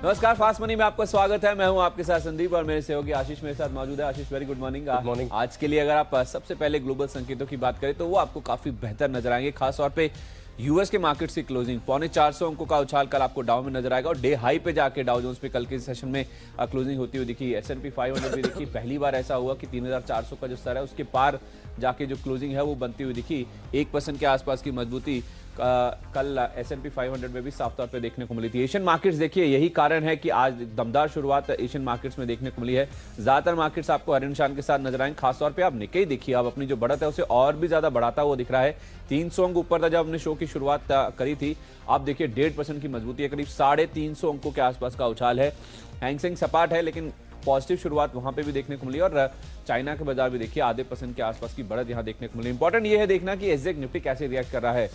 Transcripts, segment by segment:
नमस्कार, fast money में आपका स्वागत है। मैं हूं आपके साथ संदीप और मेरे सहयोगी आशीष मेरे साथ मौजूद है। आशीष, वेरी गुड मॉर्निंग। आज के लिए अगर आप सबसे पहले ग्लोबल संकेतों की बात करें तो वो आपको काफी बेहतर नजर आएंगे। खासतौर पे यूएस के मार्केट की क्लोजिंग 450 अंकों का उछाल कल आपको डाउ में नजर आएगा और डे हाई पे जाके डाउ जोन्स पे कल के सेशन में क्लोजिंग होती हुई दिखी। S&P 500 भी देखी, पहली बार ऐसा हुआ कि 3400 का जो स्तर है उसके पार जाके जो क्लोजिंग है वो बनती हुई दिखी। 1% के आसपास की मजबूती कल S&P 500 में भी साफ तौर पे देखने को मिली थी। एशियन मार्केट्स देखिए, यही कारण है कि आज दमदार शुरुआत एशियन मार्केट्स में देखने को मिली है। ज्यादातर मार्केट्स आपको हरे निशान के साथ नजर आएंगे। खासतौर पे आप निक्केई देखिए, अब अपनी जो बढ़त है उसे और भी ज्यादा बढ़ाता हुआ दिख रहा है। 300 अंक ऊपर था जब हमने शो की शुरुआत करी थी। आप देखिए 1.5% की मजबूती है, करीब 350 अंकों के आसपास का उछाल है। हैंगसेंग सपाट है लेकिन पॉजिटिव शुरुआत वहां पे भी देखने को मिली और चाइना के बाजार भी देखिए आधे % के आसपास की बढ़त यहां देखने को मिली। इंपॉर्टेंट ये है देखना कि एसजेक निफ्टी कैसे रिएक्ट कर रहा है।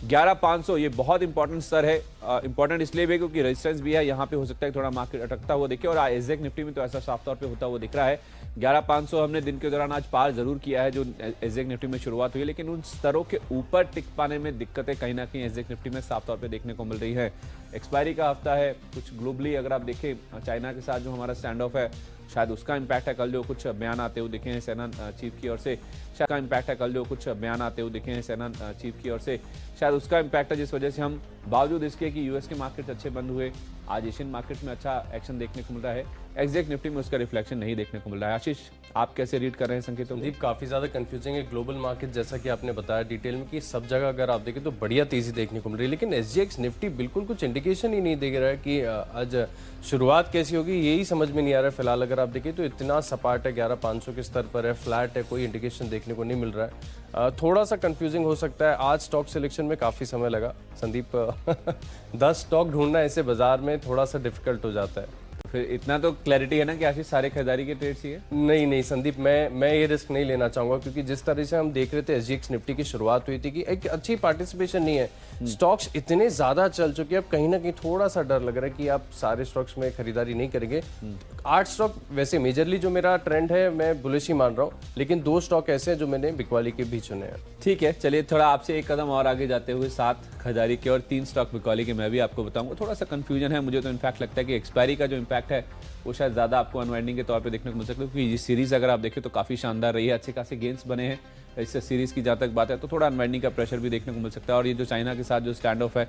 11500 ये बहुत इंपॉर्टेंट स्तर है। इंपॉर्टेंट इसलिए भी क्योंकि रेजिस्टेंस भी है, यहाँ पे हो सकता है थोड़ा मार्केट अटकता हुआ दिखे और एसजेक निफ्टी में तो ऐसा साफ तौर पे होता हुआ दिख रहा है। 11500 हमने दिन के दौरान आज पार जरूर किया है जो एसजेक निफ्टी में शुरुआत हुई, लेकिन उन स्तरों के ऊपर टिक पाने में दिक्कतें कहीं ना कहीं एसजेक निफ्टी में साफ तौर पे देखने को मिल रही है। एक्सपायरी का हफ्ता है, कुछ ग्लोबली अगर आप देखें चाइना के साथ जो हमारा स्टैंड ऑफ है शायद उसका इम्पैक्ट है। कल जो कुछ बयान आते हुए दिखे हैं सेना चीफ की ओर से, शायद का इम्पैक्ट है। कल जो कुछ बयान आते हुए दिखे हैं सेना चीफ की ओर से, शायद उसका इम्पैक्ट है, जिस वजह से हम बावजूद इसके कि यूएस के मार्केट अच्छे बंद हुए, आज एशियन मार्केट में अच्छा एक्शन देखने को मिल रहा है। एग्जैक्ट निफ्टी में उसका रिफ्लेक्शन नहीं देखने को मिल रहा है। आशीष, आप कैसे रीड कर रहे हैं संकेतों? संदीप, काफ़ी ज़्यादा कंफ्यूजिंग है ग्लोबल मार्केट, जैसा कि आपने बताया डिटेल में कि सब जगह अगर आप देखें तो बढ़िया तेज़ी देखने को मिल रही है, लेकिन एसजीएक्स निफ्टी बिल्कुल कुछ इंडिकेशन ही नहीं दे रहा है कि आज शुरुआत कैसी होगी, यही समझ में नहीं आ रहा है। फिलहाल अगर आप देखें तो इतना सपाट है, 11500 के स्तर पर है, फ्लैट है, कोई इंडिकेशन देखने को नहीं मिल रहा है। थोड़ा सा कंफ्यूजिंग हो सकता है। आज स्टॉक सिलेक्शन में काफ़ी समय लगा संदीप। 10 स्टॉक ढूंढना ऐसे बाजार में थोड़ा सा डिफिकल्ट हो जाता है। फिर इतना तो क्लैरिटी है ना कि आशीष सारे खरीदारी के ट्रेड्स ही है? नहीं संदीप, मैं ये रिस्क नहीं लेना चाहूंगा, क्योंकि जिस तरह से हम देख रहे थे एसजीएक्स निफ्टी की शुरुआत हुई थी कि एक अच्छी पार्टिसिपेशन नहीं है, स्टॉक्स इतने ज्यादा चल चुके हैं, अब कहीं ना कहीं थोड़ा सा डर लग रहा है कि आप सारे स्टॉक्स में खरीदारी नहीं करेंगे। 8 स्टॉक वैसे मेजरली जो मेरा ट्रेंड है मैं बुलिश ही मान रहा हूँ, लेकिन 2 स्टॉक ऐसे हैं जो मैंने बिकवाली के भी चुने हैं। ठीक है, चलिए थोड़ा आपसे एक कदम और आगे जाते हुए 7 खरीदारी के और 3 स्टॉक बिकवाली के मैं भी आपको बताऊंगा। थोड़ा सा कंफ्यूजन है मुझे तो इनफैक्ट लगता है कि एक्सपायरी का जो इम्पैक्ट है वो शायद ज़्यादा आपको अनवाइंडिंग के तौर पे देखने को मिल सकता है, क्योंकि ये सीरीज़ अगर आप देखें तो काफ़ी शानदार रही है, अच्छे खासे गेंस बने हैं। इससे सीरीज़ की जहाँ तक बात है तो थोड़ा अनवाइंडिंग का प्रेशर भी देखने को मिल सकता है और ये जो चाइना के साथ जो स्टैंड ऑफ है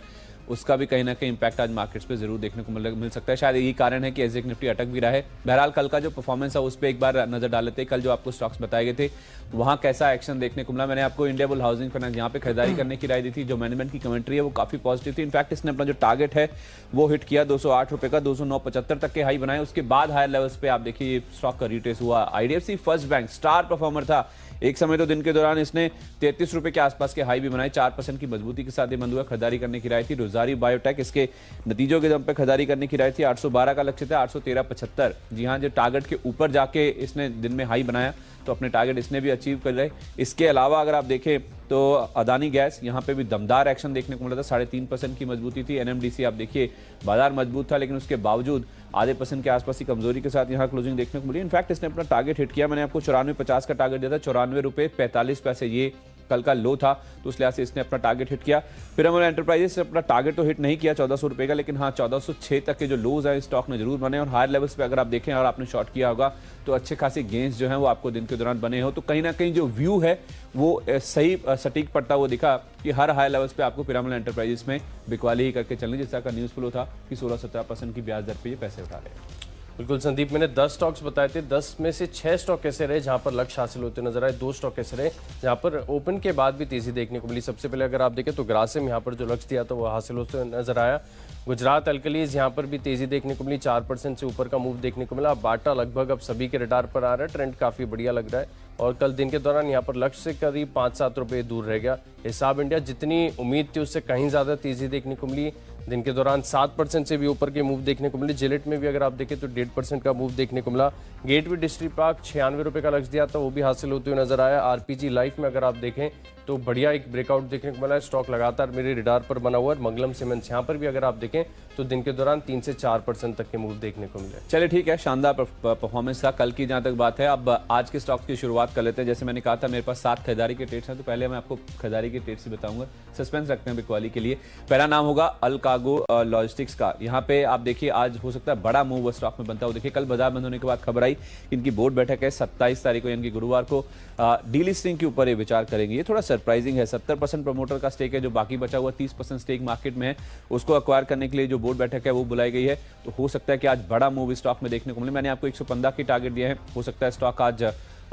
उसका भी कहीं ना कहीं इम्पैक्ट आज मार्केट्स पे जरूर देखने को मिल सकता है। शायद यही कारण है कि एसजेक निफ्टी अटक भी रहा है। बहरहाल कल का जो परफॉर्मेंस है उस पर एक बार नजर डाल लेते हैं। कल जो आपको स्टॉक्स बताए गए थे वहाँ कैसा एक्शन देखने को मिला। मैंने आपको इंडिया बुल हाउसिंग फाइनेंस यहाँ पे खरीदारी करने की राय दी थी। जो मैनेजमेंट की कमेंट्री है वो काफी पॉजिटिव थी। इनफैक्ट इसने अपना जो टारगेट है वो हिट किया, 208 रुपए का 209.75 तक के हाई बनाए। उसके बाद हायर लेवल्स पे आप देखिए स्टॉक का रिट्रेस हुआ। IDFC first bank star performer था, एक समय तो दिन के दौरान इसने 33 रुपए के आसपास के हाई भी बनाए। 4% की मजबूती के साथ ये बंद हुआ। खरीदारी करने की राय थी। रोजारी बायोटेक इसके नतीजों के दम पे खरीदारी करने की राय थी। 812 का लक्ष्य था, 813.75। जी हाँ, जो टारगेट के ऊपर जाके इसने दिन में हाई बनाया तो अपने टारगेट इसने भी अचीव कर रहे। इसके अलावा अगर आप देखें तो अदानी गैस यहाँ पे भी दमदार एक्शन देखने को मिला था। 3.5% की मजबूती थी। एनएमडीसी आप देखिए बाजार मजबूत था लेकिन उसके बावजूद आधे % के आसपास की कमजोरी के साथ यहाँ क्लोजिंग देखने को मिली। इनफैक्ट इसने अपना टारगेट हिट किया। मैंने आपको 94.50 का टारगेट दिया था, 94 रुपए 45 पैसे ये कल का लो था, तो उस लिहाज से इसने अपना टारगेट हिट किया। फिर हमारे एंटरप्राइजेस ने अपना टारगेट तो हिट नहीं किया 1400 रुपए का, लेकिन हाँ 1406 तक के जो लोज है स्टॉक ने जरूर बने और हायर लेवल्स पे अगर आप देखें और आपने शॉर्ट किया होगा तो अच्छे खासे गेंस जो हैं वो आपको दिन के दौरान बने हो। तो कहीं ना कहीं जो व्यू है वो सही सटीक पड़ता हुआ दिखा कि हर हाई लेवल्स पे आपको पिरामिड एंटरप्राइजेस में बिकवाली ही करके चलनी, जिसका का न्यूज़ फ्लो था कि 16-17% की ब्याज दर पे ये पैसे उठा रहे हैं। बिल्कुल संदीप, मैंने 10 स्टॉक्स बताए थे, 10 में से 6 स्टॉक ऐसे रहे जहां पर लक्ष्य हासिल होते नजर आए, 2 स्टॉक ऐसे रहे जहां पर ओपन के बाद भी तेजी देखने को मिली। सबसे पहले अगर आप देखें तो ग्रासिम यहाँ पर जो लक्ष्य दिया था वो हासिल होते नजर आया। गुजरात अल्कलीज यहाँ पर भी तेजी देखने को मिली, 4% से ऊपर का मूव देखने को मिला। बाटा लगभग अब सभी के रडार पर आ रहा है, ट्रेंड काफी बढ़िया लग रहा है और कल दिन के दौरान यहाँ पर लक्ष्य से करीब 5-7 रुपए दूर रह गया। हिसाब इंडिया जितनी उम्मीद थी उससे कहीं ज्यादा तेजी देखने को मिली। दिन के दौरान 7% से भी ऊपर के मूव देखने को मिले। जिलेट में भी अगर आप देखें तो 1.5% का मूव देखने को मिला। गेटवे डिस्ट्रिक्ट पार्क 96 रुपए का लक्ष्य दिया था, वो भी हासिल होते हुए नजर आया। आरपीजी लाइफ में अगर आप देखें तो बढ़िया एक ब्रेकआउट देखने को मिला है। स्टॉक लगातार मेरे रिडार पर बना हुआ है। मंगलम सीमेंट्स यहाँ पर भी अगर आप देखें देखें तो दिन के दौरान 3 से 4% तक के मूव देखने को मिले। चलिए ठीक है, शानदार परफॉर्मेंस था कल की। जहां तक बात है, अब आज के स्टॉक्स की शुरुआत कर लेते हैं। जैसे मैंने कहा था मेरे पास 7 खरीदारी के ट्रेड्स हैं, तो पहले मैं आपको खरीदारी के ट्रेड्स ही बताऊंगा, सस्पेंस रखते हैं बिकवाली के लिए। पहला नाम होगा अलकागो लॉजिस्टिक्स का। यहाँ पे आप देखिए आज हो सकता है बड़ा मूव स्टॉक में बनता हो। देखिए कल बाजार बंद होने के बाद खबर आई कि इनकी बोर्ड बैठक है 27 तारीख को, यानी कि गुरुवार को डीलिस्टिंग के ऊपर ये विचार करेंगे। ये थोड़ा सरप्राइजिंग है। 70% प्रमोटर का स्टेक है, जो बाकी बचा हुआ 30% स्टेक मार्केट में है, उसको एक्वायर करने के लिए जो बोर्ड बैठक है वो बुलाई गई है। तो हो सकता है कि आज बड़ा मूव स्टॉक में देखने को मिले। मैंने आपको 115 की टारगेट दिया है, हो सकता है स्टॉक आज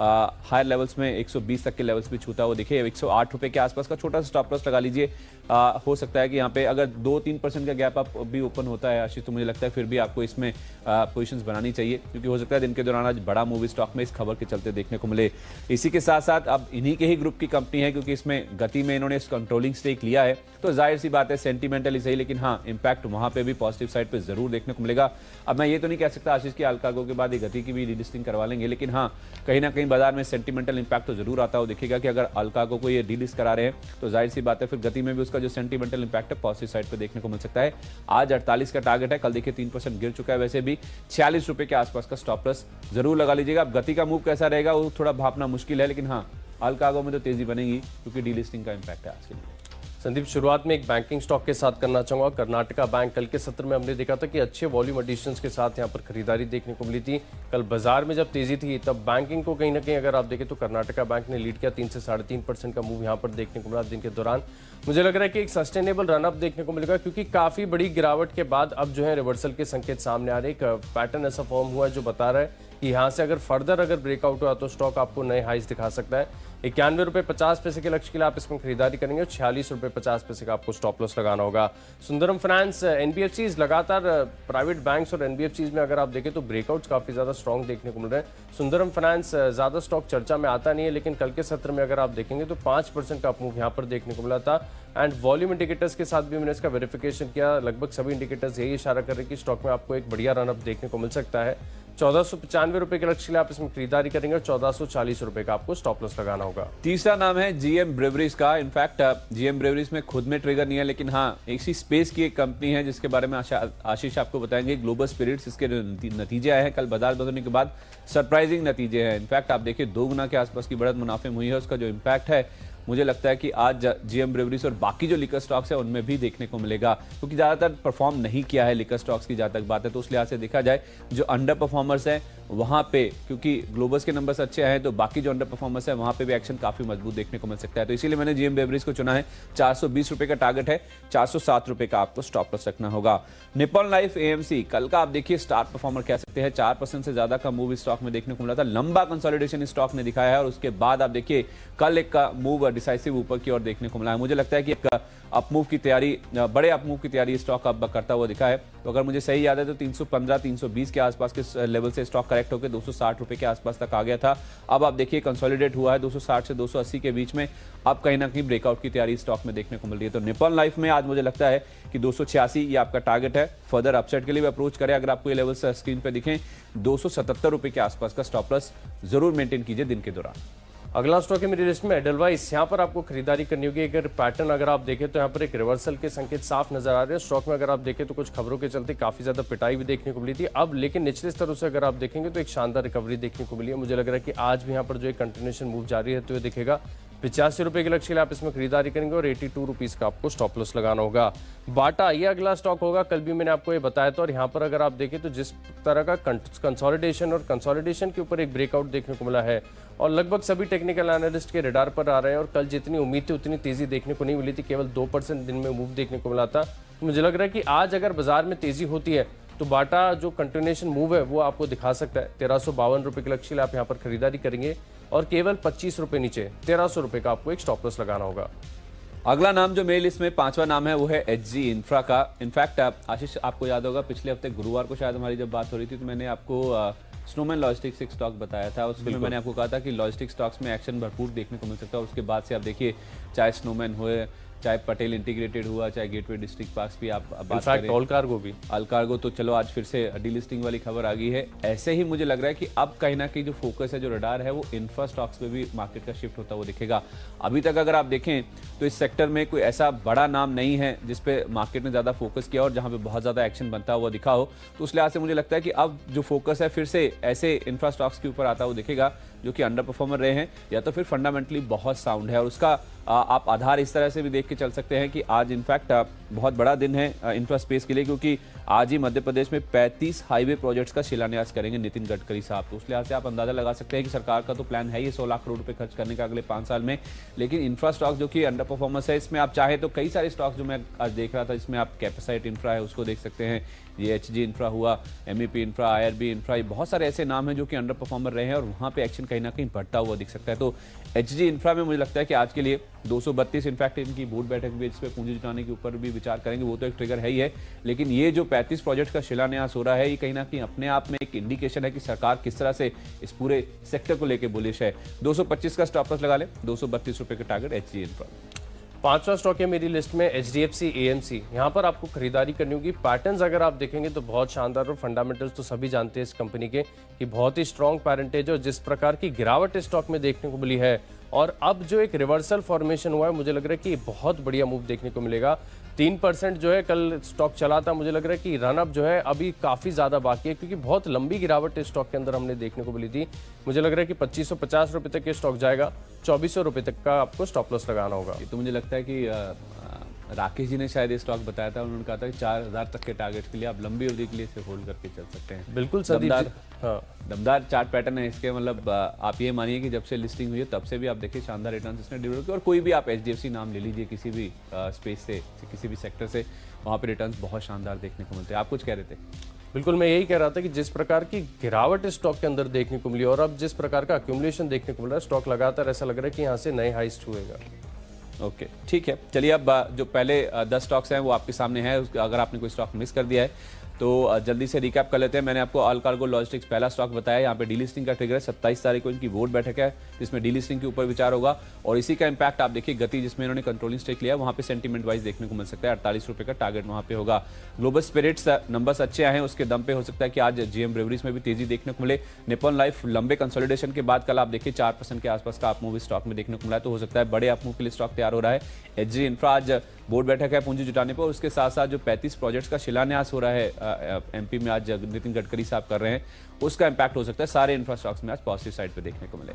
हायर लेवल्स में 120 तक के लेवल्स भी छूता हो। देखिए 108 रुपए के आसपास का छोटा सा स्टॉप लॉस लगा लीजिए। हो सकता है कि यहाँ पे अगर 2-3% का गैप अप भी ओपन होता है आशीष, तो मुझे लगता है फिर भी आपको इसमें पोजीशंस बनानी चाहिए, क्योंकि हो सकता है दिन के दौरान आज बड़ा मूव स्टॉक में इस खबर के चलते देखने को मिले। इसी के साथ साथ अब इन्हीं के ही ग्रुप की कंपनी है, क्योंकि इसमें गति में इन्होंने कंट्रोलिंग स्टेक लिया है, तो जाहिर सी बात है सेंटिमेंटली सही, लेकिन हाँ इंपैक्ट वहां पे भी पॉजिटिव साइड पे जरूर देखने को मिलेगा। अब मैं ये तो नहीं कह सकता आशीष की अलकागो के बाद ये गति की भी डीलिस्टिंग करवा लेंगे, लेकिन हाँ कहीं ना कहीं बाजार में सेंटिमेंटल इंपैक्ट तो जरूर आता हो। देखिएगा कि अगर अलकागो को ये डीलिस्ट करा रहे हैं तो जाहिर सी बात है फिर गति में भी उसका जो सेंटिमेंटल इंपैक्ट है पॉजिटिव साइड पे देखने को मिल सकता है। आज 48 का टारगेट है, कल देखिए 3% गिर चुका है। वैसे भी 46 रुपए के आसपास का स्टॉप लॉस जरूर लगा लीजिएगा। अब गति का मूव कैसा रहेगा वो थोड़ा भापना मुश्किल है, लेकिन हाँ अलकागो में तो तेजी बनेगी, क्योंकि डीलिस्टिंग का इंपैक्ट है आज के लिए। संदीप, शुरुआत में एक बैंकिंग स्टॉक के साथ करना चाहूंगा। कर्नाटका बैंक, कल के सत्र में हमने देखा था कि अच्छे वॉल्यूम एडिशंस के साथ यहां पर खरीदारी देखने को मिली थी। कल बाजार में जब तेजी थी तब बैंकिंग को कहीं ना कहीं अगर आप देखें तो कर्नाटका बैंक ने लीड किया। 3 से 3.5% का मूव यहां पर देखने को मिला दिन के दौरान। मुझे लग रहा है कि एक सस्टेनेबल रनअप देखने को मिलेगा, क्योंकि काफी बड़ी गिरावट के बाद अब जो है रिवर्सल के संकेत सामने आ रहे। एक पैटर्न ऐसा फॉर्म हुआ है जो बता रहा है कि यहाँ से अगर फर्दर ब्रेकआउट हुआ तो स्टॉक आपको नए हाइस दिखा सकता है। 91 रुपए 50 पैसे के लक्ष्य के लिए आप इसमें खरीदारी करेंगे और 46 रुपए 50 पैसे का आपको स्टॉप लॉस लगाना होगा। सुंदरम फाइनेंस, एनबीएफसीज, लगातार प्राइवेट बैंक्स और एनबीएफसीज में अगर आप देखें तो ब्रेकआउट्स काफी ज्यादा स्ट्रॉन्ग देखने को मिल रहे हैं। सुंदरम फाइनेंस ज्यादा स्टॉक चर्चा में आता नहीं है, लेकिन कल के सत्र में अगर आप देखेंगे तो 5% का मूव यहाँ पर देखने को मिला था। एंड वॉल्यूम इंडिकेटर्स के साथ भी मैंने इसका वेरिफिकेशन किया, लगभग सभी इंडिकेटर्स यही इशारा कर रहे हैं कि स्टॉक में आपको एक बढ़िया रनअप देखने को मिल सकता है। 1495 रुपए के लक्ष्य के लिए आप इसमें खरीदारी करेंगे और 1440 रुपए का आपको स्टॉप लॉस लगाना होगा। तीसरा नाम है जीएम ब्रेवरीज का। इनफैक्ट जीएम ब्रेवरीज में खुद में ट्रिगर नहीं है, लेकिन हाँ इसी स्पेस की एक कंपनी है जिसके बारे में आशीष आपको बताएंगे, ग्लोबल स्पिरिट्स। इसके नतीजे आए हैं कल बाजार बंद होने के बाद, सरप्राइजिंग नतीजे हैं। इनफैक्ट आप देखिए 2 गुना के आसपास की बढ़त मुनाफे में हुई है। उसका जो इम्पैक्ट है मुझे लगता है कि आज जीएम ब्रेवरीज और बाकी जो लिकर स्टॉक्स है उनमें भी देखने को मिलेगा, क्योंकि ज्यादातर परफॉर्म नहीं किया है लिकर स्टॉक्स की जहां तक बात है। तो उस लिहाज से देखा जाए जो अंडर परफॉर्मर्स हैं वहां पे, क्योंकि ग्लोबल्स के नंबर्स अच्छे हैं, तो बाकी जो अंडर परफॉर्मर्स है वहां पे भी एक्शन काफी मजबूत देखने को मिल सकता है। तो इसीलिए मैंने जीएम ब्रेवरीज को चुना है। 420 रुपए का टारगेट है, 407 रुपए का आपको स्टॉप लॉस रखना होगा। निप्पॉन लाइफ एएमसी, कल का आप देखिए स्टार परफॉर्मर कह सकते हैं। 4% से ज्यादा का मूव स्टॉक में देखने को मिला था। लंबा कंसोलिडेशन स्टॉक ने दिखाया है और उसके बाद आप देखिए कल एक का मूव डिसाइसिव ऊपर की ओर देखने को मिला है। मुझे लगता है कि एक अपमूव की तैयारी, बड़े अपमूव की तैयारी स्टॉक अब करता हुआ दिखा है। तो अगर मुझे सही याद है तो 315-320 के आसपास के लेवल से स्टॉक करेक्ट होकर 260 रुपए के आसपास तक आ गया था। अब आप देखिए कंसोलिडेट हुआ है 260 से 280 के बीच में। अब कहीं ना कहीं ब्रेकआउट की तैयारी स्टॉक में देखने को मिल रही है। तो निप्पॉन लाइफ में आज मुझे लगता है कि 286 ये आपका टारगेट है। फर्दर अपसाइड के लिए भी अप्रोच करें। अगर आपको ये लेवल स्क्रीन पर दिखें 277 रुपए के आसपास का स्टॉप लॉस जरूर मेंटेन कीजिए दिन के दौरान। अगला स्टॉक है मेरी लिस्ट में एडलवाइस। यहाँ पर आपको खरीदारी करनी होगी। अगर पैटर्न अगर आप देखें तो यहाँ पर एक रिवर्सल के संकेत साफ नजर आ रहे हैं। स्टॉक में अगर आप देखें तो कुछ खबरों के चलते काफी ज्यादा पिटाई भी देखने को मिली थी अब, लेकिन निचले स्तरों से अगर आप देखेंगे तो एक शानदार रिकवरी देखने को मिली है। मुझे लग रहा है कि आज भी यहाँ पर जो एक कंटिन्यूएशन मूव जारी रहते हुए दिखेगा। 85 रुपए के लक्ष्य के लिए आप इसमें खरीदारी करेंगे और 82 रुपीज का आपको स्टॉप लॉस लगाना होगा। बाटा, ये अगला स्टॉक होगा। कल भी मैंने आपको ये बताया था और यहाँ पर अगर आप देखें तो जिस तरह का कंसोलिडेशन और कंसोलिडेशन के ऊपर एक ब्रेकआउट देखने को मिला है और लगभग सभी टेक्निकल एनालिस्ट के रडार पर आ रहे हैं। और कल जितनी उम्मीद थी उतनी तेजी देखने को नहीं मिली थी, केवल 2% दिन में मूव देखने को मिला था। तो मुझे लग रहा है कि आज अगर बाजार में तेजी होती है तो बाटा जो कंटिन्यूएशन मूव है वो आपको दिखा सकता है। 1352 रुपए के लक्ष्य के लिए आप यहाँ पर खरीदारी करेंगे और केवल 25 रुपए नीचे 1300 रुपए का आपको एक स्टॉप लॉस लगाना होगा। अगला नाम जो मेल इसमें 5वां नाम है वो है एचजी इंफ्रा का। इनफैक्ट आशीष आपको याद होगा पिछले हफ्ते गुरुवार को शायद हमारी जब बात हो रही थी तो मैंने आपको स्नोमैन लॉजिस्टिक्स एक स्टॉक बताया था। उसमें मैंने आपको कहा था कि लॉजिस्टिक स्टॉक्स में एक्शन भरपूर देखने को मिल सकता है। उसके बाद से आप देखिए चाहे स्नोमैन हुए चाहे पटेल इंटीग्रेटेड हुआ, चाहे गेटवे डिस्ट्रिक्ट पार्क्स भी आप बात इनफैक्ट करें, ऑल कार्गो भी। अल कार्गो, तो चलो आज फिर से डीलिस्टिंग वाली खबर आ गई है। ऐसे ही मुझे लग रहा है कि अब कहीं ना कहीं जो फोकस है, जो रडार है, वो इंफ्रा स्टॉक्स पे भी मार्केट का शिफ्ट होता हुआ दिखेगा। अभी तक अगर आप देखें तो इस सेक्टर में कोई ऐसा बड़ा नाम नहीं है जिसपे मार्केट ने ज्यादा फोकस किया और जहां पे बहुत ज्यादा एक्शन बनता हुआ दिखा हो। तो उस लिहाज से मुझे लगता है कि अब जो फोकस है फिर से ऐसे इंफ्रा स्टॉक्स के ऊपर आता हुआ दिखेगा जो कि अंडर परफॉर्मर रहे हैं या तो फिर फंडामेंटली बहुत साउंड है। और उसका आप आधार इस तरह से भी देख के चल सकते हैं कि आज इनफैक्ट बहुत बड़ा दिन है इंफ्रा स्पेस के लिए, क्योंकि आज ही मध्य प्रदेश में 35 हाईवे प्रोजेक्ट्स का शिलान्यास करेंगे नितिन गडकरी साहब। तो उस लिहाज से आप अंदाजा लगा सकते हैं कि सरकार का तो प्लान है ही 100 लाख करोड़ रुपए खर्च करने का अगले 5 साल में। लेकिन इंफ्रा स्टॉक जो कि अंडर परफॉर्मेंस है, इसमें आप चाहे तो कई सारे स्टॉक्स जो मैं आज देख रहा था, इसमें आप कैपेसाइट इंफ्रा है उसको देख सकते हैं, ये एचजी इंफ्रा हुआ, एमईपी इंफ्रा, आईआरबी इंफ्रा, ये बहुत सारे ऐसे नाम हैं जो कि अंडर परफॉर्मर रहे हैं और वहां पे एक्शन कहीं ना कहीं बढ़ता हुआ दिख सकता है। तो एचजी इंफ्रा में मुझे लगता है कि आज के लिए 232 इनफैक्ट इनकी बोर्ड बैठक भी इस पे पूंजी जुटाने के ऊपर भी विचार करेंगे, वो तो एक ट्रिगर है ही है। लेकिन ये जो 35 प्रोजेक्ट का शिलान्यास हो रहा है, ये कहीं ना कहीं अपने आप में एक इंडिकेशन है कि सरकार किस तरह से इस पूरे सेक्टर को लेकर बुलिश है। 225 का स्टॉप लॉस लगा ले, 232 रुपए का टारगेट एचजी इंफ्रा। 5वां स्टॉक है मेरी लिस्ट में HDFC AMC। यहाँ पर आपको खरीदारी करनी होगी। पैटर्न्स अगर आप देखेंगे तो बहुत शानदार और फंडामेंटल्स तो सभी जानते हैं इस कंपनी के कि बहुत ही स्ट्रॉन्ग पैरेंटेज और जिस प्रकार की गिरावट इस स्टॉक में देखने को मिली है और अब जो एक रिवर्सल फॉर्मेशन हुआ है, मुझे लग रहा है कि बहुत बढ़िया मूव देखने को मिलेगा। 3% जो है कल स्टॉक चला था, मुझे लग रहा है कि रन अप जो है अभी काफ़ी ज़्यादा बाकी है क्योंकि बहुत लंबी गिरावट इस स्टॉक के अंदर हमने देखने को मिली थी। मुझे लग रहा है कि 2550 रुपये तक ये स्टॉक जाएगा, 2400 रुपये तक का आपको स्टॉप लॉस लगाना होगा। ये तो मुझे लगता है कि राकेश जी ने शायद ये स्टॉक बताया था, उन्होंने कहा था कि 4000 तक के टारगेट के लिए आप लंबी अवधि के लिए इसे होल्ड करके चल सकते हैं। बिल्कुल संदीप जी, हाँ दमदार चार्ट पैटर्न है इसके। मतलब आप ये मानिए कि जब से लिस्टिंग हुई है तब से भी आप देखिए शानदार रिटर्न इसने डिलीवर किया। और कोई भी आप HDFC नाम ले लीजिए किसी भी स्पेस से, किसी भी सेक्टर से, वहाँ पे रिटर्न्स बहुत शानदार देखने को मिलते हैं। आप कुछ कह रहे थे? बिल्कुल, मैं यही कह रहा था कि जिस प्रकार की गिरावट इस स्टॉक के अंदर देखने को मिली और अब जिस प्रकार का अक्यूमुलेशन देखने को मिल रहा है, स्टॉक लगातार ऐसा लग रहा है कि यहाँ से नए हाइस्ट हुएगा। ओके, ठीक है। चलिए अब जो पहले 10 स्टॉक्स हैं वो आपके सामने है। अगर आपने कोई स्टॉक मिस कर दिया है तो जल्दी से रिकैप कर लेते हैं। मैंने आपको ऑल कार्गो लॉजिस्टिक्स पहला स्टॉक बताया। यहाँ पे डीलिस्टिंग का ट्रिगर है, 27 तारीख को इनकी बोर्ड बैठक है जिसमें डीलिस्टिंग के ऊपर विचार होगा और इसी का इंपैक्ट आप देखिए गति जिसमें इन्होंने कंट्रोलिंग स्टेक लिया, वहाँ पे सेंटीमेंट वाइज देखने को मिल सकता है। 48 रुपये का टारगेट वहाँ पे होगा। ग्लोबल स्पिरिट्स नंबर्स अच्छे आए हैं, उसके दम पे हो सकता है कि आज GM ब्रेवरीज में भी तेजी देखने को मिले। निप्पॉन लाइफ लंबे कंसोलिडेशन के बाद कल आप देखिए 4% के आसपास का अपमूव स्टॉक में देखने को मिला, तो हो सकता है बड़े अपमूव के लिए स्टॉक तैयार हो रहा है। एचजी इंफ्रा आज बोर्ड बैठक है पूंजी जुटाने पर, उसके साथ साथ जो 35 प्रोजेक्ट्स का शिलान्यास हो रहा है MP में आज नितिन गडकरी साहब कर रहे हैं, उसका इंपैक्ट हो सकता है सारे इंफ्रा स्टॉक्स में आज पॉजिटिव साइड पे देखने को मिले।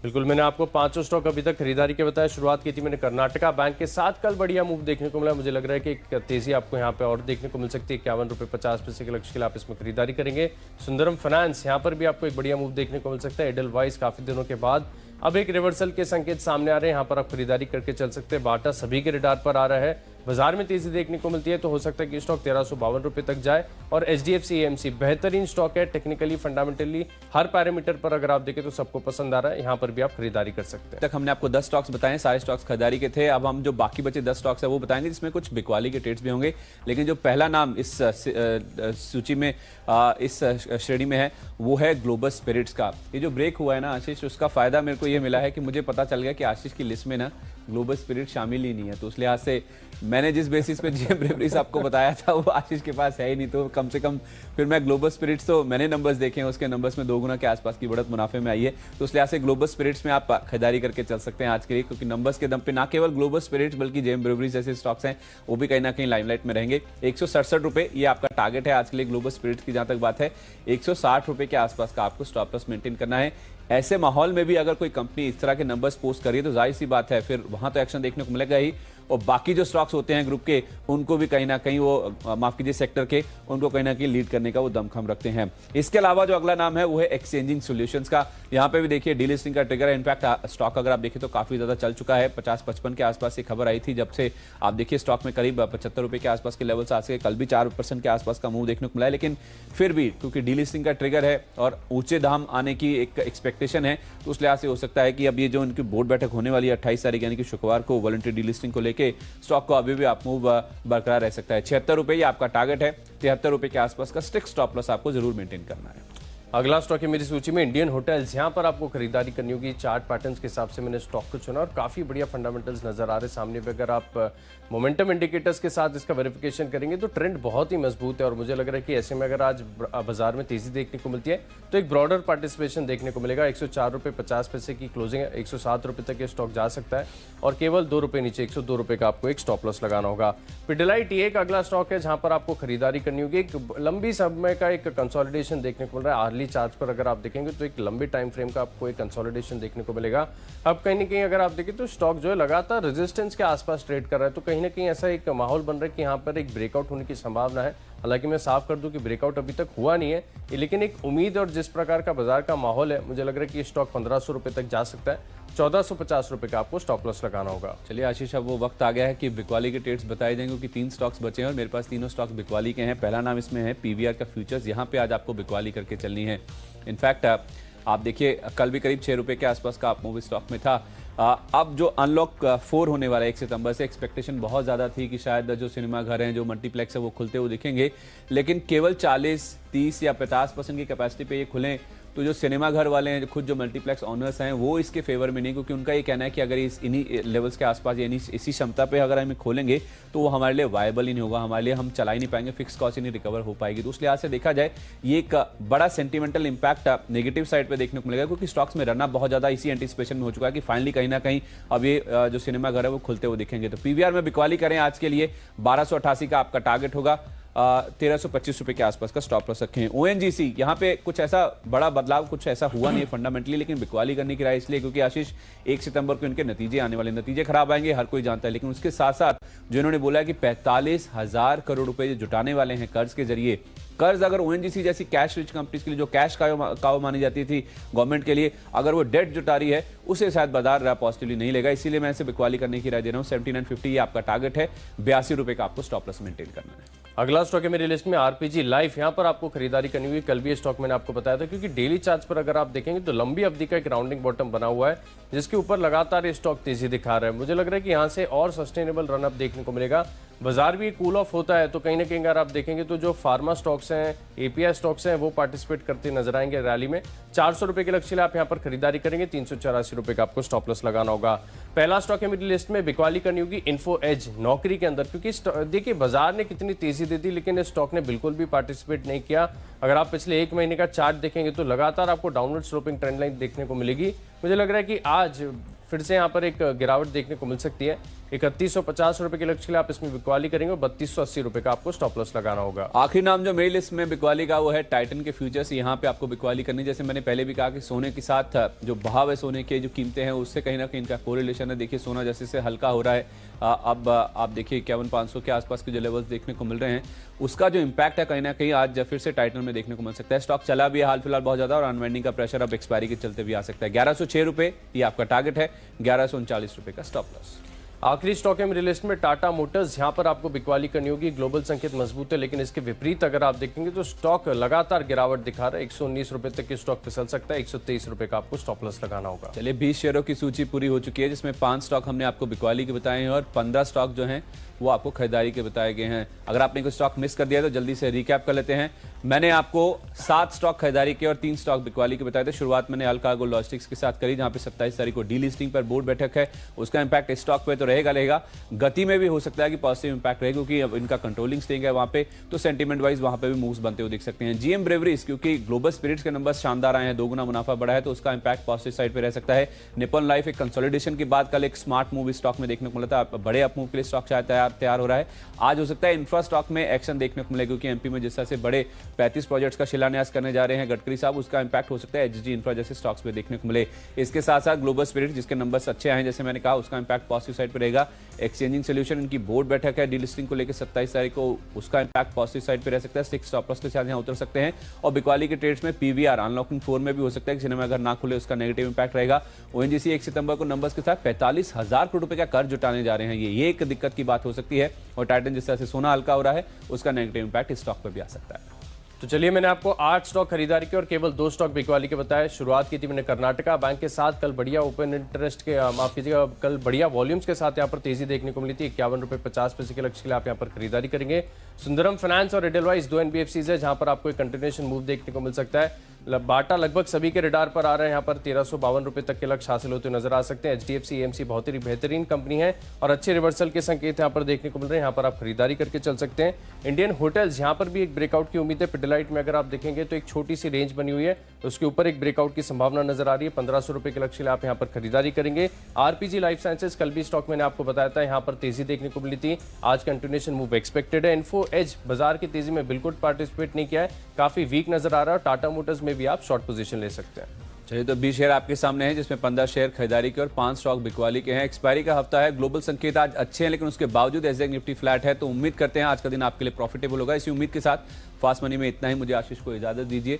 बिल्कुल, मैंने आपको 5 स्टॉक अभी तक खरीदारी के बताया। शुरुआत की थी मैंने कर्नाटका बैंक के साथ, कल बढ़िया मूव देखने को मिला। मुझे लग रहा है कि एक तेजी आपको यहाँ पे और देखने को मिल सकती है। 51 रुपये 50 पैसे के लक्ष्य के लिए आप इसमें खरीदारी करेंगे। सुंदरम फाइनेंस, यहाँ पर भी आपको एक बढ़िया मूव देखने को मिल सकता है। एडलवाइस काफी दिनों के बाद अब एक रिवर्सल के संकेत सामने आ रहे हैं, यहाँ पर आप खरीदारी करके चल सकते हैं। बाटा सभी के रडार पर आ रहा है, बाजार में तेजी देखने को मिलती है, तो हो सकता है कि स्टॉक 1352 रुपये तक जाए। और HDFC AMC बेहतरीन स्टॉक है, टेक्निकली फंडामेंटली हर पैरामीटर पर अगर आप देखें तो सबको पसंद आ रहा है, यहाँ पर भी आप खरीदारी कर सकते हैं। तक हमने आपको 10 स्टॉक्स बताए, सारे स्टॉक्स खरीदारी के थे। अब हम जो बाकी बचे 10 स्टॉक्स है वो बताएंगे जिसमें कुछ बिकवाली के ट्रेड्स भी होंगे। लेकिन जो पहला नाम इस सूची में, इस श्रेणी में है वो है ग्लोबल स्पिरिट्स का। ये जो ब्रेक हुआ है ना आशीष, उसका फायदा मेरे को ये मिला है कि मुझे पता चल गया कि आशीष की लिस्ट में ना ग्लोबल स्पिरिट शामिल ही नहीं है। तो उस लिहाज से मैंने जिस बेसिस पे GM ब्रेवरीज आपको बताया था वो आशीष के पास है ही नहीं, तो कम से कम फिर मैं ग्लोबल स्पिरिट्स, तो मैंने नंबर्स देखे हैं, उसके नंबर्स में 2 गुना के आसपास की बढ़त मुनाफे में आई है। तो उस लिहाज से ग्लोबल स्पिरिट्स में आप खरीदारी करके चल सकते हैं आज के लिए, क्योंकि नंबर्स के दम पे ना केवल ग्लोबल स्पिरिट्स बल्कि GM ब्रेवरीज जैसे स्टॉक्स हैं वो भी कहीं ना कहीं लाइमलाइट में रहेंगे। 167 रुपये ये आपका टारगेट है आज के लिए ग्लोबल स्पिरिट्स की। जहां तक बात है 160 रुपये के आसपास का आपको स्टॉप लॉस मेंटेन करना है। ऐसे माहौल में भी अगर कोई कंपनी इस तरह के नंबर्स पोस्ट करिए तो जाहिर सी बात है फिर वहां तो एक्शन देखने को मिलेगा ही, और बाकी जो स्टॉक्स होते हैं ग्रुप के उनको भी कहीं ना कहीं वो माफ कीजिए सेक्टर के, उनको कहीं ना कहीं लीड करने का वो दमखम रखते हैं। इसके अलावा जो अगला नाम है वो है एक्सचेंजिंग सॉल्यूशंस का। यहाँ पे भी देखिए डीलिस्टिंग का ट्रिगर है। इनफैक्ट स्टॉक अगर आप देखिए तो काफी ज्यादा चल चुका है। 50-55 के आसपास से खबर आई थी, जब से आप देखिए स्टॉक में करीब 75 रुपए के आसपास के लेवल से आज के कल भी 4% के आसपास का मूव देखने को मिला है। लेकिन फिर भी क्योंकि डीलिस्टिंग का ट्रिगर है और ऊंचे दाम आने की एक एक्सपेक्टेशन है, तो उस लिहाज से हो सकता है कि अब ये जो इनकी बोर्ड बैठक होने वाली है 28 तारीख यानी कि शुक्रवार को, वॉलंटरी डीलिस्टिंग को लेके स्टॉक को अभी भी आप मूव बरकरार रह सकता है। 76 रुपये आपका टारगेट है, 73 रुपये के आसपास का स्ट्रिक्ट स्टॉप लॉस आपको जरूर मेंटेन करना है। अगला स्टॉक है मेरी सूची में इंडियन होटल्स। यहाँ पर आपको खरीदारी करनी होगी। चार्ट पैटर्न्स के हिसाब से मैंने स्टॉक को चुना और काफी बढ़िया फंडामेंटल्स नजर आ रहे सामने पे। अगर आप मोमेंटम इंडिकेटर्स के साथ इसका वेरिफिकेशन करेंगे तो ट्रेंड बहुत ही मजबूत है और मुझे लग रहा है कि ऐसे में अगर आज बाजार में तेजी देखने को मिलती है तो एक ब्रॉडर पार्टिसिपेशन देखने को मिलेगा। 104 रुपये 50 पैसे की क्लोजिंग है, 107 रुपये तक ये स्टॉक जा सकता है और केवल 2 रुपये नीचे 102 रुपये का आपको एक स्टॉप लॉस लगाना होगा। पिडिलाइट ये एक अगला स्टॉक है जहां पर आपको खरीदारी करनी होगी। एक लंबी समय का एक कंसोलिडेशन देखने को मिल रहा है। आर्ली चार्ट पर अगर आप देखेंगे तो एक लंबे टाइम फ्रेम का आपको एक कंसोलिडेशन देखने को मिलेगा। अब कहीं ना कहीं अगर आप देखें तो स्टॉक जो है लगातार रेजिस्टेंस के आसपास ट्रेड कर रहा है, तो कहीं ना कहीं ऐसा एक माहौल बन रहा है कि यहाँ पर एक ब्रेकआउट होने की संभावना है। हालांकि मैं साफ कर दूं कि ब्रेकआउट अभी तक हुआ नहीं है, लेकिन एक उम्मीद और जिस प्रकार का बाजार का माहौल है, मुझे लग रहा है कि स्टॉक 1500 रुपए तक जा सकता है। 1450 रुपए का आपको स्टॉप लॉस लगाना होगा। चलिए आशीष, अब वो वक्त आ गया है कि बिकवाली के ट्रेड्स बताए जाएंगे, क्योंकि 3 स्टॉक्स बचे हैं और मेरे पास तीनों स्टॉक्स बिकवाली के हैं। पहला नाम इसमें है पीवीआर का फ्यूचर्स। यहाँ पे आज आपको बिकवाली करके चलनी है। इनफैक्ट आप देखिए कल भी करीब 6 रुपए के आसपास का आप मूवी स्टॉक में था। अब जो अनलॉक 4 होने वाला है 1 सितंबर से, एक्सपेक्टेशन बहुत ज़्यादा थी कि शायद जो सिनेमा घर हैं, जो मल्टीप्लेक्स है, वो खुलते हुए दिखेंगे, लेकिन केवल 40, 30 या 50% की कैपेसिटी पे ये खुलें। तो जो सिनेमा घर वाले हैं, जो खुद जो मल्टीप्लेक्स ऑनर्स हैं, वो इसके फेवर में नहीं, क्योंकि उनका ये कहना है कि अगर इन्हीं लेवल्स के आसपास यानी इसी क्षमता पे अगर हम खोलेंगे तो वो हमारे लिए वायबल ही नहीं होगा, हमारे लिए हम चला ही नहीं पाएंगे, फिक्स कॉस्ट ही नहीं रिकवर हो पाएगी। तो उस लिहाज से देखा जाए ये एक बड़ा सेंटिमेंटल इंपैक्ट नेगेटिव साइड पर देखने को मिलेगा, क्योंकि स्टॉक्स में रनअप बहुत ज़्यादा इसी एंटिसिपेशन में हो चुका है कि फाइनली कहीं ना कहीं अब ये जो सिनेमा घर है वो खुलते हुए दिखेंगे। तो पीवीआर में बिकवाली करें आज के लिए 1288 का आपका टारगेट होगा। 1325 रुपए के आसपास का स्टॉप लॉस रखें। ओएनजीसी, यहाँ पे कुछ ऐसा बड़ा बदलाव कुछ ऐसा हुआ नहीं है फंडामेंटली, लेकिन बिकवाली करने की राय इसलिए क्योंकि आशीष 1 सितंबर को इनके नतीजे आने वाले, नतीजे खराब आएंगे हर कोई जानता है, लेकिन उसके साथ साथ जो इन्होंने बोला है कि 45,000 करोड़ रुपए जुटाने वाले हैं कर्ज के जरिए। कर्ज अगर ओएनजीसी जैसी कैश रिच कंपनीज के लिए जो कैश काव मानी जाती थी गवर्नमेंट के लिए, अगर वो डेट जुटा रही है, उसे शायद बाजार पॉजिटिवली नहीं लेगा। इसीलिए मैं इसे बिकवाली करने की राय दे रहा हूँ। 7950 ये आपका टारगेट है। 82 रुपए का आपको स्टॉप लॉस मेंटेन करना है। अगला स्टॉक है मेरी लिस्ट में आरपीजी लाइफ। यहाँ पर आपको खरीदारी करनी हुई। कल भी ये स्टॉक मैंने आपको बताया था, क्योंकि डेली चार्ट्स पर अगर आप देखेंगे तो लंबी अवधि का एक राउंडिंग बॉटम बना हुआ है, जिसके ऊपर लगातार ये स्टॉक तेजी दिखा रहा है। मुझे लग रहा है कि यहाँ से और सस्टेनेबल रनअप देखने को मिलेगा। बाजार भी कूल ऑफ होता है तो कहीं ना कहीं अगर आप देखेंगे तो जो फार्मा स्टॉक्स हैं, एपीआई स्टॉक्स हैं, वो पार्टिसिपेट करते नजर आएंगे रैली में। 400 रुपए के लक्ष्य आप यहाँ पर खरीदारी करेंगे। 384 रुपए का आपको स्टॉप लॉस लगाना होगा। पहला स्टॉक है मेरी लिस्ट में बिकवाली करनी होगी इन्फो एज, नौकरी के अंदर, क्योंकि देखिए बाजार ने कितनी तेजी दी थी, लेकिन इस स्टॉक ने बिल्कुल भी पार्टिसिपेट नहीं किया। अगर आप पिछले 1 महीने का चार्ट देखेंगे तो लगातार आपको डाउनवर्ड स्लोपिंग ट्रेंड लाइन देखने को मिलेगी। मुझे लग रहा है कि आज फिर से यहाँ पर एक गिरावट देखने को मिल सकती है। 3150 रुपए के लक्ष्य के लिए आप इसमें बिकवाली करेंगे और 3280 रुपए का आपको स्टॉप लॉस लगाना होगा। आखिरी नाम जो मेरी लिस्ट में बिकवाली का वो है टाइटन के फ्यूचर्स। यहाँ पे आपको बिकवाली करनी, जैसे मैंने पहले भी कहा कि सोने के साथ जो भाव है, सोने के जो कीमतें हैं, उससे कहीं ना कहीं इनका कोरिलेशन है। देखिए सोना जैसे से हल्का हो रहा है, अब आप देखिए 51,500 के आसपास के जो लेवल्स देखने को मिल रहे हैं, उसका जो इम्पैक्ट है कहीं ना कहीं आज फिर से टाइटन में देखने को मिल सकता है। स्टॉक चला भी है हाल फिलहाल बहुत ज्यादा और अनवाइंडिंग का प्रेशर अब एक्सपायरी के चलते भी आ सकता है। 1106 रुपए ये आपका टारगेट है। 1139 रुपए का स्टॉप लॉस। आखिरी स्टॉक है मेरी लिस्ट में टाटा मोटर्स। यहाँ पर आपको बिकवाली करनी होगी। ग्लोबल संकेत मजबूत है, लेकिन इसके विपरीत अगर आप देखेंगे तो स्टॉक लगातार गिरावट दिखा रहा है। 119 रुपए तक के स्टॉक फिसल सकता है। 123 रुपए का आपको स्टॉप लॉस लगाना होगा। चलिए 20 शेयरों की सूची पूरी हो चुकी है, जिसमें 5 स्टॉक हमने आपको बिकवाली के बताए हैं और 15 स्टॉक जो हैं वो आपको खरीदारी के बताए गए हैं। अगर आपने कोई स्टॉक मिस कर दिया तो जल्दी से रिकैप कर लेते हैं। मैंने आपको 7 स्टॉक खरीदारी के और 3 स्टॉक बिकवाली के बताए थे। शुरुआत मैंने अल्कागो लॉजिस्टिक्स के साथ करी, जहां पे 27 तारीख को डीलिस्टिंग पर बोर्ड बैठक है। उसका इंपैक्ट स्टॉक पे तो रहेगा, गति में भी हो सकता है कि पॉजिटिव इंपैक्ट रहेगा, क्योंकि अब इनका कंट्रोलिंग स्टेक है वहां पे, तो सेंटीमेंट वाइज वहां पे भी मूव्स बनते हुए दिख सकते हैं। जीएम ब्रेवरीज, क्योंकि ग्लोबल स्पिरिट्स के नंबर शानदार आए हैं, 2 गुना मुनाफा बढ़ा है, तो उसका इंपैक्ट पॉजिटिव साइड पे रह सकता है। निपन लाइफ एक कंसोलिडेशन के बाद कल एक स्मार्ट मूव स्टॉक में देखने को मिला था। बड़े अप मूव के लिए स्टॉक शायद तैयार हो रहा है। आज हो सकता है इंफ्रा स्टॉक में एक्शन देखने को मिलेगा, क्योंकि एमपी में जिस तरह से बड़े 35 प्रोजेक्ट्स का शिलान्यास करने जा रहे हैं गडकरी साहब, उसका इंपैक्ट हो सकता है एचजी इंफ्रा जैसे स्टॉक्स पे देखने को मिले। इसके साथ साथ ग्लोबल स्पिरिट, जिसके नंबर्स अच्छे आए हैं, जैसे मैंने कहा, उसका इंपैक्ट पॉजिटिव साइड पे रहेगा। एक्सचेंजिंग सोल्यूशन, इनकी बोर्ड बैठक है डीलिस्टिंग को लेकर 27 तारीख को, उसका इंपैक्ट पॉजिटिव साइड पे रह सकता है। 6 स्टॉप लॉस के साथ यहाँ उतर सकते हैं। और बिकवाली के ट्रेड्स में पीवीआर अनलॉकिंग 4 में भी हो सकता है कि सिनेमा घर ना खुले, उसका नेगेटिव इंपैक्ट रहेगा। ओएनजीसी 1 सितंबर को नंबर्स के साथ 45,000 करोड़ रुपए का कर्ज जुटाने जा रहे हैं। ये एक दिक्कत की बात हो सकती है। और टाइटन जिस तरह से सोना हल्का हो रहा है, उसका नेगेटिव इंपैक्ट इस स्टॉक पर भी आ सकता है। तो चलिए, मैंने आपको 8 स्टॉक खरीदारी के और केवल 2 स्टॉक बिकवाली के बताए। शुरुआत की थी मैंने कर्नाटका बैंक के साथ। कल बढ़िया ओपन इंटरेस्ट के, माफ कीजिएगा, कल बढ़िया वॉल्यूम्स के साथ यहाँ पर तेजी देखने को मिली थी। 51 रुपये 50 पैसे के लक्ष्य के लिए आप यहाँ पर खरीदारी करेंगे। सुंदरम फाइनेंस और एडेलवाइस 2 एनबीएफसीज है, जहां पर आपको एक कंटिन्यूएशन मूव देखने को मिल सकता है। बाटा लगभग सभी के रिडार पर आ रहे हैं। यहाँ पर 1352 रुपए तक के लक्ष्य हासिल होते नजर आ सकते हैं। HDFC AMC बहुत ही बेहतरीन कंपनी है और अच्छे रिवर्सल के संकेत यहाँ पर देखने को मिल रहे हैं। यहाँ पर आप खरीदारी करके चल सकते हैं। इंडियन होटल्स यहाँ पर भी एक ब्रेकआउट की उम्मीद है। पिडिलाइट में अगर आप देखेंगे तो एक छोटी सी रेंज बनी हुई है, तो उसके ऊपर एक ब्रेकआउट की संभावना नजर आ रही है। 1500 रुपए के लक्ष्य के लिए आप यहाँ पर खरीदारी करेंगे। RPG लाइफ साइंसेज कल भी स्टॉक मैंने आपको बताया था, यहाँ पर तेजी देखने को मिली थी। आज कंटिन्यूएशन मूव एक्सपेक्टेड है। इन्फो एज बाजार की तेजी में बिल्कुल पार्टिसिपेट नहीं किया है, काफी वीक नजर आ रहा है। टाटा मोटर्स में भी आप शॉर्ट पोजीशन ले सकते हैं। चलिए, तो 20 शेयर आपके सामने हैं, जिसमें 15 शेयर खरीदारी के और 5 स्टॉक बिकवाली के हैं। एक्सपायरी का हफ्ता है, ग्लोबल संकेत आज अच्छे हैं, लेकिन उसके बावजूद एसजेक निफ्टी फ्लैट है, तो उम्मीद करते हैं आज का दिन आपके लिए प्रॉफिटेबल होगा। इसी उम्मीद के साथ फास्ट मनी में इतना ही। मुझे आशीष को इजाजत दीजिए।